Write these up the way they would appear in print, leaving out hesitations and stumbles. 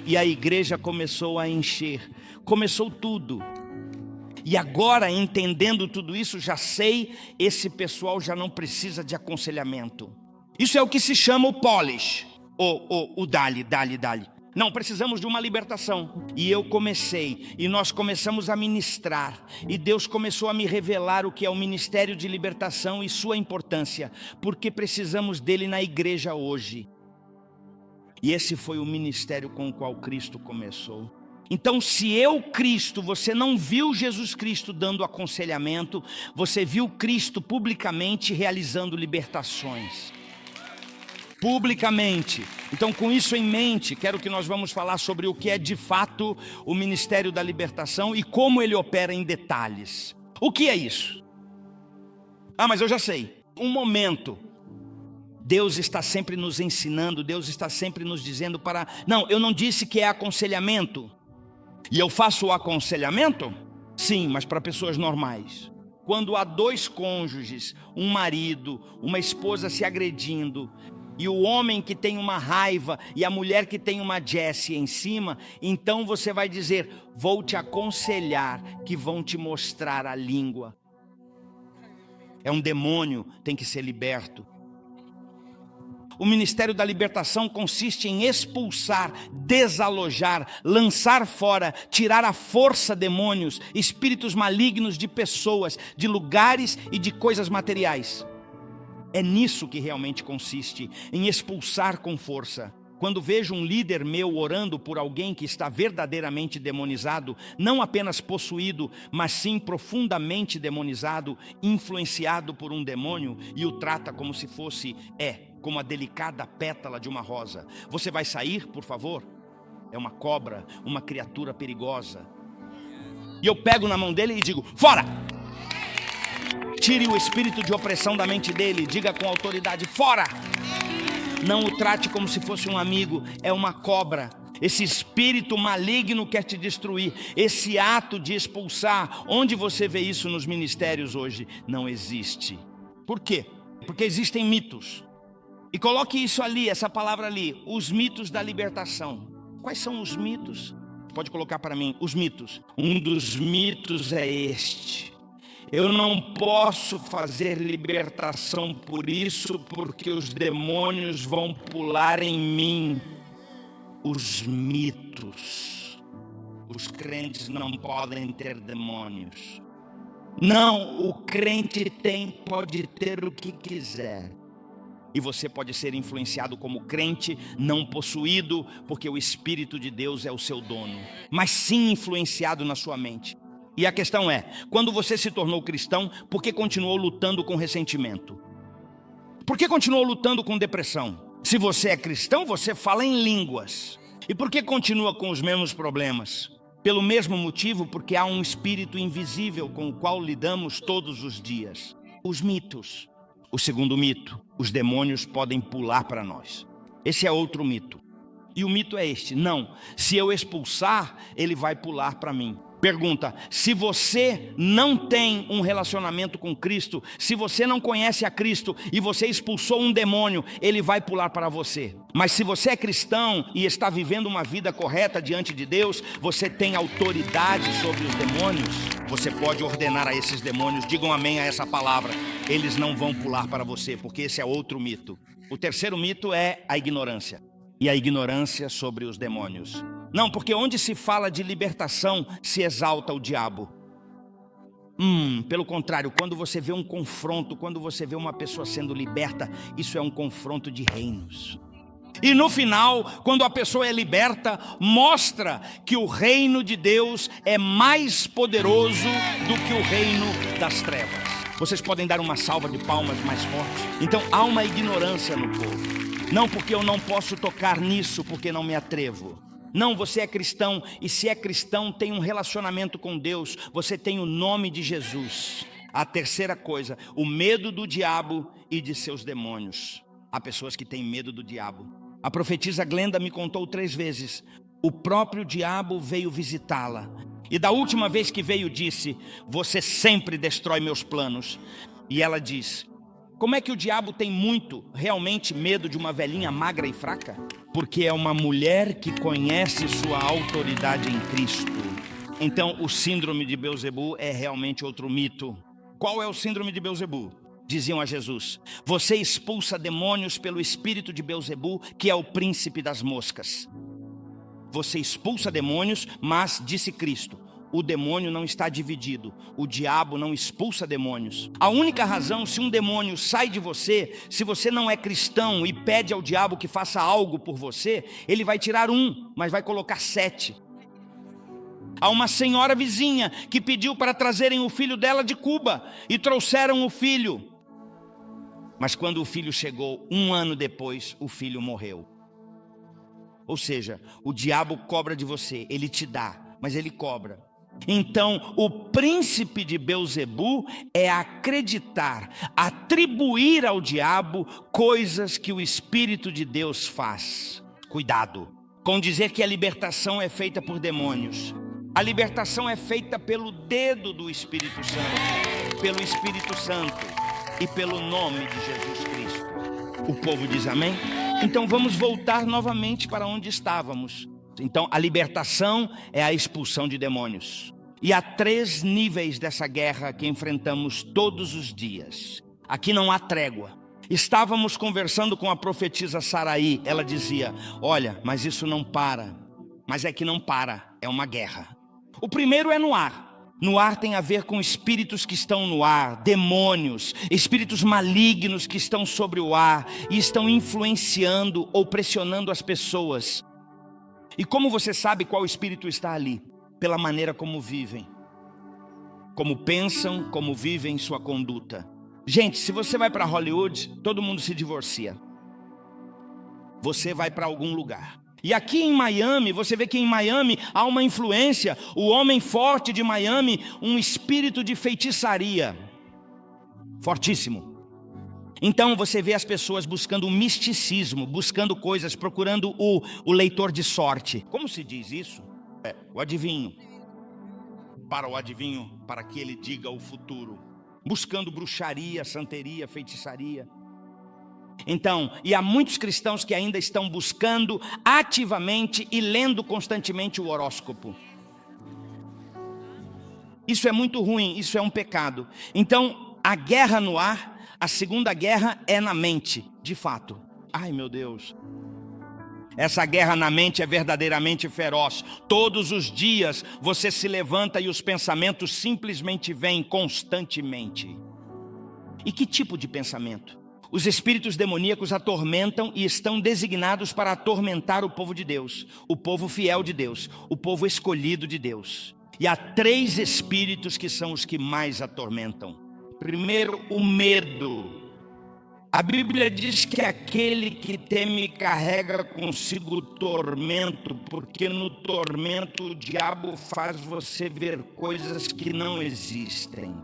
e a igreja começou a encher. Começou tudo. E agora, entendendo tudo isso, já sei, esse pessoal já não precisa de aconselhamento. Isso é o que se chama o polish, o dali. Não, precisamos de uma libertação. E eu comecei, e nós começamos a ministrar. E Deus começou a me revelar o que é o ministério de libertação e sua importância. Porque precisamos dele na igreja hoje. E esse foi o ministério com o qual Cristo começou. Então, se Cristo, você não viu Jesus Cristo dando aconselhamento, você viu Cristo publicamente realizando libertações. Publicamente. Então, com isso em mente, quero que nós vamos falar sobre o que é de fato o ministério da libertação e como ele opera em detalhes. O que é isso? Mas eu já sei. Um momento. Deus está sempre nos ensinando, Deus está sempre nos dizendo para... Não, eu não disse que é aconselhamento. E eu faço o aconselhamento? Sim, mas para pessoas normais. Quando há dois cônjuges, um marido, uma esposa se agredindo, e o homem que tem uma raiva e a mulher que tem uma Jessie em cima, então você vai dizer, vou te aconselhar, que vão te mostrar a língua. É um demônio, tem que ser liberto. O ministério da libertação consiste em expulsar, desalojar, lançar fora, tirar à força demônios, espíritos malignos de pessoas, de lugares e de coisas materiais. É nisso que realmente consiste, em expulsar com força. Quando vejo um líder meu orando por alguém que está verdadeiramente demonizado, não apenas possuído, mas sim profundamente demonizado, influenciado por um demônio, e o trata como se fosse, como a delicada pétala de uma rosa. Você vai sair, por favor? É uma cobra, uma criatura perigosa. E eu pego na mão dele e digo, fora! Tire o espírito de opressão da mente dele, diga com autoridade, fora! Não o trate como se fosse um amigo, é uma cobra. Esse espírito maligno quer te destruir. Esse ato de expulsar, onde você vê isso nos ministérios hoje? Não existe. Por quê? Porque existem mitos. E coloque isso ali, essa palavra ali, os mitos da libertação. Quais são os mitos? Pode colocar para mim, os mitos. Um dos mitos é este. Eu não posso fazer libertação por isso, porque os demônios vão pular em mim. Os mitos. Os crentes não podem ter demônios. Não, o crente pode ter o que quiser. E você pode ser influenciado como crente, não possuído, porque o Espírito de Deus é o seu dono. Mas sim influenciado na sua mente. E a questão é, quando você se tornou cristão, por que continuou lutando com ressentimento? Por que continuou lutando com depressão? Se você é cristão, você fala em línguas. E por que continua com os mesmos problemas? Pelo mesmo motivo, porque há um espírito invisível com o qual lidamos todos os dias. Os mitos. O segundo mito, os demônios podem pular para nós. Esse é outro mito. E o mito é este, não, se eu expulsar, ele vai pular para mim. Pergunta, se você não tem um relacionamento com Cristo, se você não conhece a Cristo e você expulsou um demônio, ele vai pular para você. Mas se você é cristão e está vivendo uma vida correta diante de Deus, você tem autoridade sobre os demônios, você pode ordenar a esses demônios, digam amém a essa palavra, eles não vão pular para você, porque esse é outro mito. O terceiro mito é a ignorância, e a ignorância sobre os demônios. Não, porque onde se fala de libertação, se exalta o diabo. Pelo contrário, quando você vê um confronto, quando você vê uma pessoa sendo liberta, isso é um confronto de reinos. E no final, quando a pessoa é liberta, mostra que o reino de Deus é mais poderoso do que o reino das trevas. Vocês podem dar uma salva de palmas mais forte? Então há uma ignorância no povo. Não porque eu não posso tocar nisso, porque não me atrevo. Não, você é cristão, e se é cristão, tem um relacionamento com Deus, você tem o nome de Jesus. A terceira coisa, o medo do diabo e de seus demônios. Há pessoas que têm medo do diabo. A profetisa Glenda me contou 3 vezes, o próprio diabo veio visitá-la. E da última vez que veio disse, você sempre destrói meus planos. E ela diz, Como é que o diabo tem realmente medo de uma velhinha magra e fraca? Porque é uma mulher que conhece sua autoridade em Cristo. Então o síndrome de Beelzebu é realmente outro mito. Qual é o síndrome de Beelzebu? Diziam a Jesus: você expulsa demônios pelo espírito de Beelzebu, que é o príncipe das moscas. Você expulsa demônios, mas, disse Cristo, o demônio não está dividido. O diabo não expulsa demônios. A única razão, se um demônio sai de você, se você não é cristão e pede ao diabo que faça algo por você, ele vai tirar um, mas vai colocar 7. Há uma senhora vizinha que pediu para trazerem o filho dela de Cuba, e trouxeram o filho. Mas quando o filho chegou, 1 ano depois, o filho morreu. Ou seja, o diabo cobra de você, ele te dá, mas ele cobra. Então, o príncipe de Beelzebu é acreditar, atribuir ao diabo coisas que o Espírito de Deus faz. Cuidado com dizer que a libertação é feita por demônios. A libertação é feita pelo dedo do Espírito Santo, pelo Espírito Santo e pelo nome de Jesus Cristo. O povo diz amém? Então vamos voltar novamente para onde estávamos. Então a libertação é a expulsão de demônios. E há 3 níveis dessa guerra que enfrentamos todos os dias. Aqui não há trégua. Estávamos conversando com a profetisa Saraí. Ela dizia: olha, mas isso não para. Mas é que não para, é uma guerra. O primeiro é no ar. No ar tem a ver com espíritos que estão no ar, demônios, espíritos malignos que estão sobre o ar e estão influenciando ou pressionando as pessoas. E como você sabe qual espírito está ali? Pela maneira como vivem, como pensam, como vivem sua conduta. Gente, se você vai para Hollywood, todo mundo se divorcia. Você vai para algum lugar. E aqui em Miami, você vê que em Miami há uma influência, o homem forte de Miami, um espírito de feitiçaria, fortíssimo. Então você vê as pessoas buscando o misticismo, buscando coisas, procurando o leitor de sorte. Como se diz isso? O adivinho. Para o adivinho, para que ele diga o futuro. Buscando bruxaria, santeria, feitiçaria. Então, e há muitos cristãos que ainda estão buscando ativamente e lendo constantemente o horóscopo. Isso é muito ruim, isso é um pecado. Então, a guerra no ar, a segunda guerra é na mente, de fato. Ai, meu Deus. Essa guerra na mente é verdadeiramente feroz. Todos os dias você se levanta e os pensamentos simplesmente vêm constantemente. E que tipo de pensamento? Os espíritos demoníacos atormentam e estão designados para atormentar o povo de Deus, o povo fiel de Deus, o povo escolhido de Deus. E há 3 espíritos que são os que mais atormentam. Primeiro, o medo. A Bíblia diz que aquele que teme carrega consigo tormento, porque no tormento o diabo faz você ver coisas que não existem.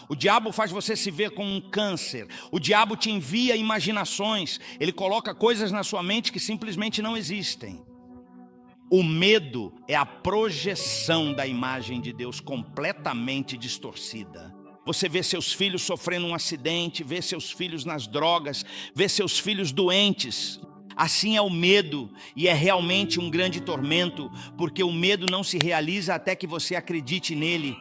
O diabo faz você se ver com um câncer. O diabo te envia imaginações. Ele coloca coisas na sua mente que simplesmente não existem. O medo é a projeção da imagem de Deus completamente distorcida. Você vê seus filhos sofrendo um acidente, vê seus filhos nas drogas, vê seus filhos doentes. Assim é o medo, e é realmente um grande tormento, porque o medo não se realiza até que você acredite nele.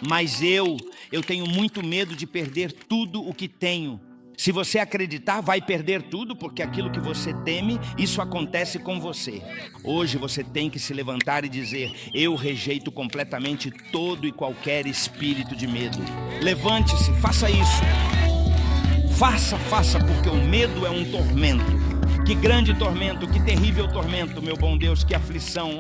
Mas eu tenho muito medo de perder tudo o que tenho. Se você acreditar, vai perder tudo, porque aquilo que você teme, isso acontece com você. Hoje você tem que se levantar e dizer: eu rejeito completamente todo e qualquer espírito de medo. Levante-se, faça isso. Faça, porque o medo é um tormento. Que grande tormento, que terrível tormento, meu bom Deus, que aflição,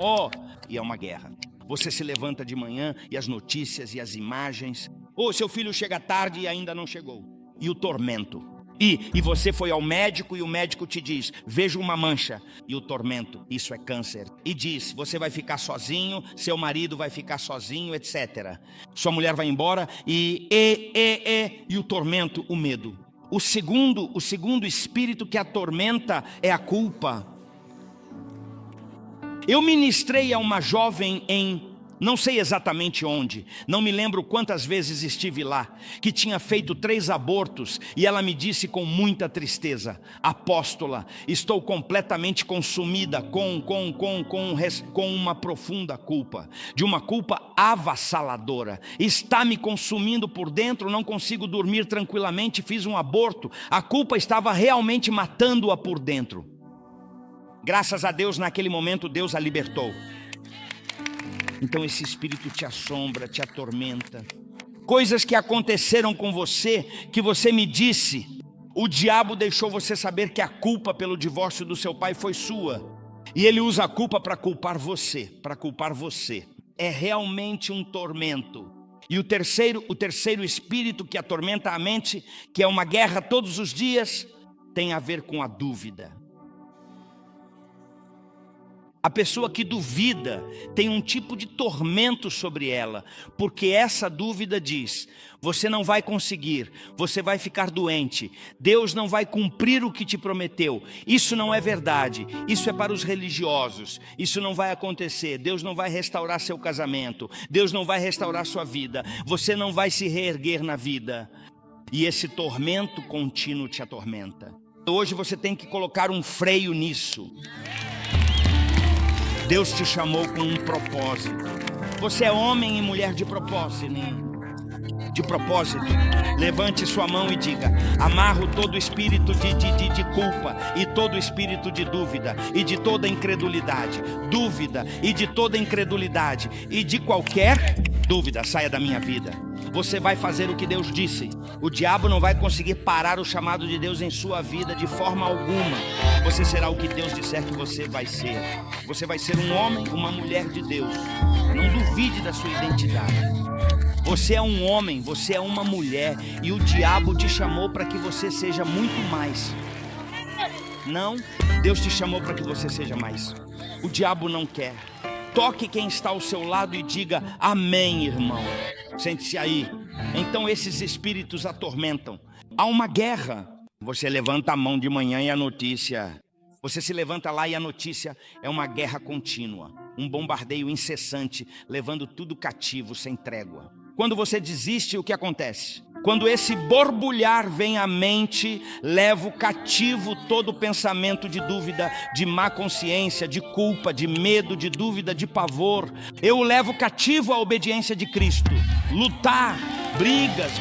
e é uma guerra. Você se levanta de manhã e as notícias e as imagens, seu filho chega tarde e ainda não chegou, e o tormento. E você foi ao médico e o médico te diz: vejo uma mancha, e o tormento, isso é câncer. E diz: você vai ficar sozinho, seu marido vai ficar sozinho, etc. Sua mulher vai embora e o tormento, o medo. O segundo espírito que atormenta é a culpa. Eu ministrei a uma jovem em não sei exatamente onde, não me lembro quantas vezes estive lá, que tinha feito 3 abortos, e ela me disse com muita tristeza: apóstola, estou completamente consumida com uma profunda culpa, de uma culpa avassaladora, está me consumindo por dentro, não consigo dormir tranquilamente, fiz um aborto, a culpa estava realmente matando-a por dentro. Graças a Deus, naquele momento, Deus a libertou. Então esse espírito te assombra, te atormenta. Coisas que aconteceram com você, que você me disse, o diabo deixou você saber que a culpa pelo divórcio do seu pai foi sua. E ele usa a culpa para culpar você, É realmente um tormento. E o terceiro espírito que atormenta a mente, que é uma guerra todos os dias, tem a ver com a dúvida. A pessoa que duvida tem um tipo de tormento sobre ela, porque essa dúvida diz: você não vai conseguir, você vai ficar doente, Deus não vai cumprir o que te prometeu, isso não é verdade, isso é para os religiosos, isso não vai acontecer, Deus não vai restaurar seu casamento, Deus não vai restaurar sua vida, você não vai se reerguer na vida. E esse tormento contínuo te atormenta. Hoje você tem que colocar um freio nisso. Deus te chamou com um propósito. Você é homem e mulher de propósito. Levante sua mão e diga: amarro todo espírito de culpa, e todo espírito de dúvida, e de toda incredulidade. Dúvida e de toda incredulidade, e de qualquer dúvida, saia da minha vida. Você vai fazer o que Deus disse. O diabo não vai conseguir parar o chamado de Deus em sua vida de forma alguma. Você será o que Deus disser que você vai ser. Você vai ser um homem, uma mulher de Deus. Não duvide da sua identidade. Você é um homem, você é uma mulher, e o diabo te chamou para que você seja muito mais. Não, Deus te chamou para que você seja mais. O diabo não quer. Toque quem está ao seu lado e diga: amém, irmão. Sente-se aí. Então esses espíritos atormentam. Há uma guerra. Você levanta a mão de manhã e a notícia. Você se levanta lá e a notícia é uma guerra contínua. Um bombardeio incessante, levando tudo cativo, sem trégua. Quando você desiste, o que acontece? Quando esse borbulhar vem à mente, levo cativo todo pensamento de dúvida, de má consciência, de culpa, de medo, de dúvida, de pavor. Eu o levo cativo à obediência de Cristo. Lutar, brigas.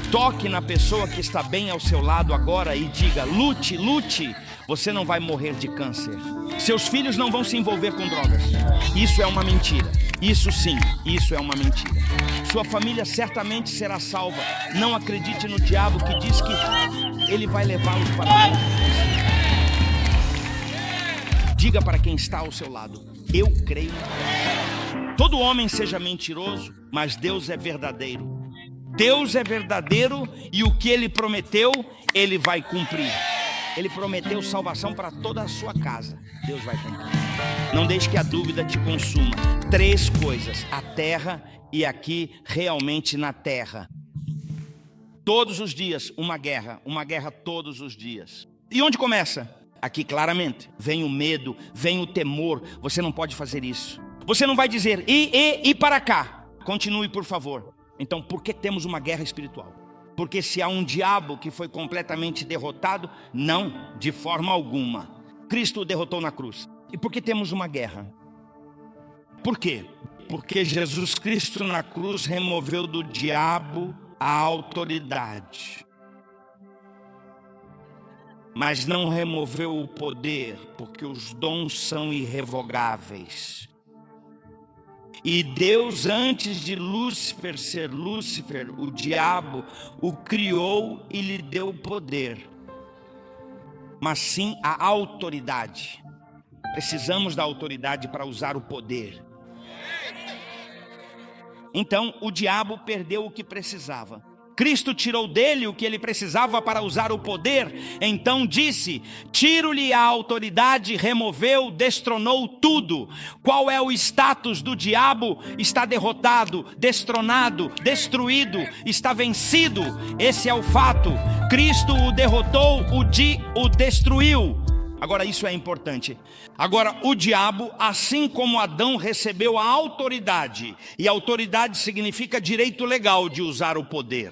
Toque na pessoa que está bem ao seu lado agora e diga: lute. Você não vai morrer de câncer. Seus filhos não vão se envolver com drogas. Isso é uma mentira. Isso sim, isso é uma mentira. Sua família certamente será salva. Não acredite no diabo que diz que ele vai levá-los para Deus. Diga para quem está ao seu lado: eu creio. Todo homem seja mentiroso, mas Deus é verdadeiro. Deus é verdadeiro, e o que Ele prometeu, Ele vai cumprir. Ele prometeu salvação para toda a sua casa. Deus vai cumprir. Não deixe que a dúvida te consuma. 3 coisas: a terra, e aqui realmente na terra. Todos os dias uma guerra todos os dias. E onde começa? Aqui claramente. Vem o medo, vem o temor. Você não pode fazer isso. Você não vai dizer: e para cá. Continue, por favor. Então, por que temos uma guerra espiritual? Porque se há um diabo que foi completamente derrotado, não, de forma alguma. Cristo o derrotou na cruz. E por que temos uma guerra? Por quê? Porque Jesus Cristo na cruz removeu do diabo a autoridade. Mas não removeu o poder, porque os dons são irrevogáveis. E Deus, antes de Lúcifer ser Lúcifer, o diabo o criou e lhe deu poder, mas sim a autoridade. Precisamos da autoridade para usar o poder. Então o diabo perdeu o que precisava. Cristo tirou dele o que ele precisava para usar o poder. Então disse: tiro-lhe a autoridade, removeu, destronou tudo. Qual é o status do diabo? Está derrotado, destronado, destruído, está vencido. Esse é o fato. Cristo o derrotou, o destruiu. Agora isso é importante. Agora o diabo, assim como Adão recebeu a autoridade, e autoridade significa direito legal de usar o poder.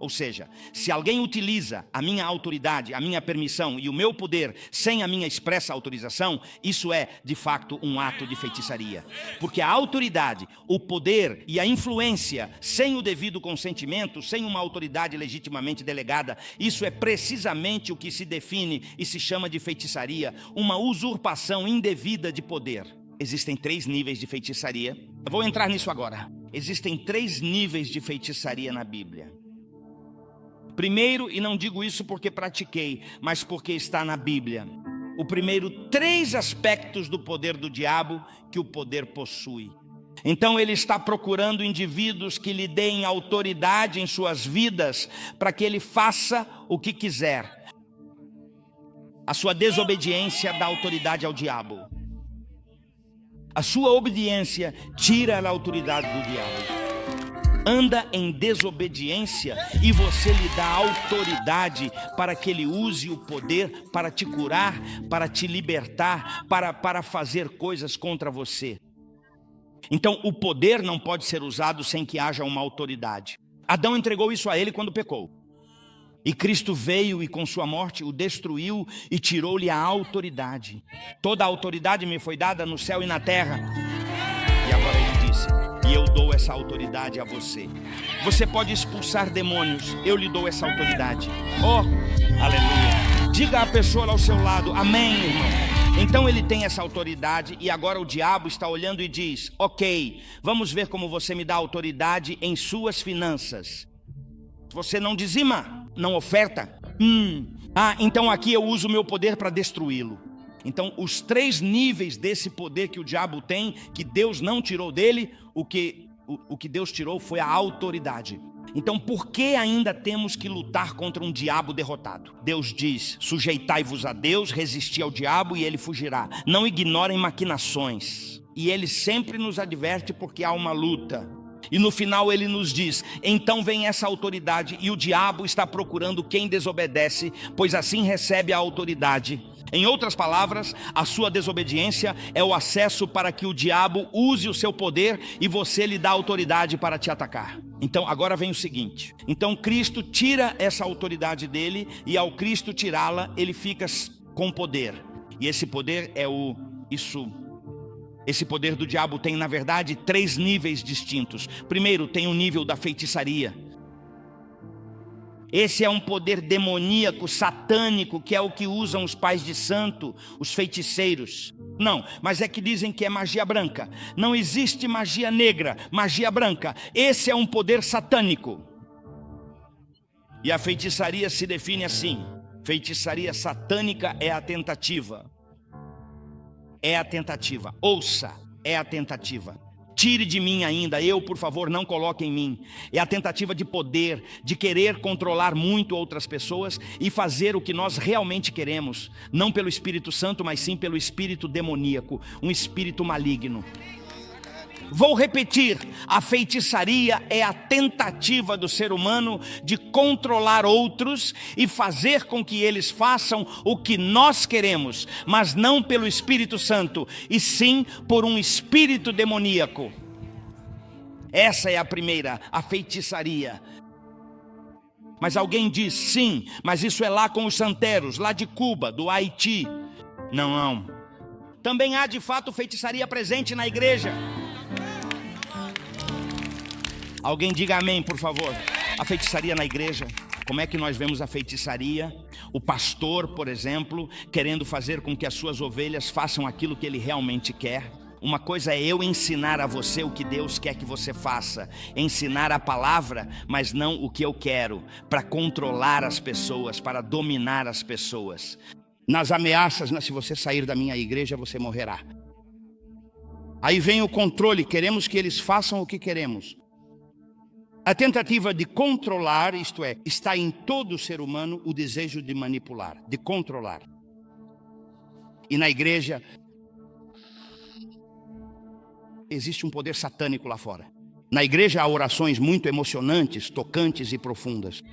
Ou seja, se alguém utiliza a minha autoridade, a minha permissão e o meu poder sem a minha expressa autorização, isso é, de facto, um ato de feitiçaria. Porque a autoridade, o poder e a influência sem o devido consentimento, sem uma autoridade legitimamente delegada, isso é precisamente o que se define e se chama de feitiçaria, uma usurpação indevida de poder. Existem 3 níveis de feitiçaria. Eu vou entrar nisso agora. Existem 3 níveis de feitiçaria na Bíblia. Primeiro, e não digo isso porque pratiquei, mas porque está na Bíblia. O primeiro, 3 aspectos do poder do diabo que o poder possui. Então ele está procurando indivíduos que lhe deem autoridade em suas vidas para que ele faça o que quiser. A sua desobediência dá autoridade ao diabo. A sua obediência tira a autoridade do diabo. Anda em desobediência e você lhe dá autoridade para que ele use o poder para te curar, para te libertar, para fazer coisas contra você. Então o poder não pode ser usado sem que haja uma autoridade. Adão entregou isso a ele quando pecou. E Cristo veio e com sua morte o destruiu e tirou-lhe a autoridade. Toda a autoridade me foi dada no céu e na terra. E agora ele disse: e eu dou essa autoridade a você. Você pode expulsar demônios, eu lhe dou essa autoridade. Oh, aleluia. Diga à pessoa ao seu lado: amém, irmão. Então ele tem essa autoridade e agora o diabo está olhando e diz: ok, vamos ver como você me dá autoridade em suas finanças. Você não dizima, não oferta. Então aqui eu uso o meu poder para destruí-lo. Então os 3 níveis desse poder que o diabo tem, que Deus não tirou dele, o que Deus tirou foi a autoridade. Então por que ainda temos que lutar contra um diabo derrotado? Deus diz: sujeitai-vos a Deus, resisti ao diabo e ele fugirá. Não ignorem maquinações. E ele sempre nos adverte porque há uma luta. E no final ele nos diz: então vem essa autoridade e o diabo está procurando quem desobedece, pois assim recebe a autoridade. Em outras palavras, a sua desobediência é o acesso para que o diabo use o seu poder e você lhe dá autoridade para te atacar. Então agora vem o seguinte: então Cristo tira essa autoridade dele e ao Cristo tirá-la, ele fica com poder. E esse poder é Esse poder do diabo tem, na verdade, 3 níveis distintos. Primeiro, tem o nível da feitiçaria. Esse é um poder demoníaco, satânico, que é o que usam os pais de santo, os feiticeiros. Não, mas é que dizem que é magia branca. Não existe magia negra, magia branca. Esse é um poder satânico. E a feitiçaria se define assim: feitiçaria satânica é a tentativa. É a tentativa, ouça, é a tentativa. Tire de mim ainda, eu por favor não coloque em mim. É a tentativa de poder, de querer controlar muito outras pessoas e fazer o que nós realmente queremos. Não pelo Espírito Santo, mas sim pelo espírito demoníaco, um espírito maligno. Vou repetir: a feitiçaria é a tentativa do ser humano de controlar outros e fazer com que eles façam o que nós queremos, mas não pelo Espírito Santo, e sim por um espírito demoníaco. Essa é a primeira, a feitiçaria. Mas alguém diz: sim, mas isso é lá com os santeros, lá de Cuba, do Haiti. Não. Também há de fato feitiçaria presente na igreja. Alguém diga amém, por favor. A feitiçaria na igreja. Como é que nós vemos a feitiçaria? O pastor, por exemplo, querendo fazer com que as suas ovelhas façam aquilo que ele realmente quer. Uma coisa é eu ensinar a você o que Deus quer que você faça, ensinar a palavra, mas não o que eu quero, para controlar as pessoas, para dominar as pessoas. Nas ameaças, se você sair da minha igreja, você morrerá. Aí vem o controle, queremos que eles façam o que queremos. A tentativa de controlar, isto é, está em todo ser humano o desejo de manipular, de controlar. E na igreja existe um poder satânico lá fora. Na igreja há orações muito emocionantes, tocantes e profundas.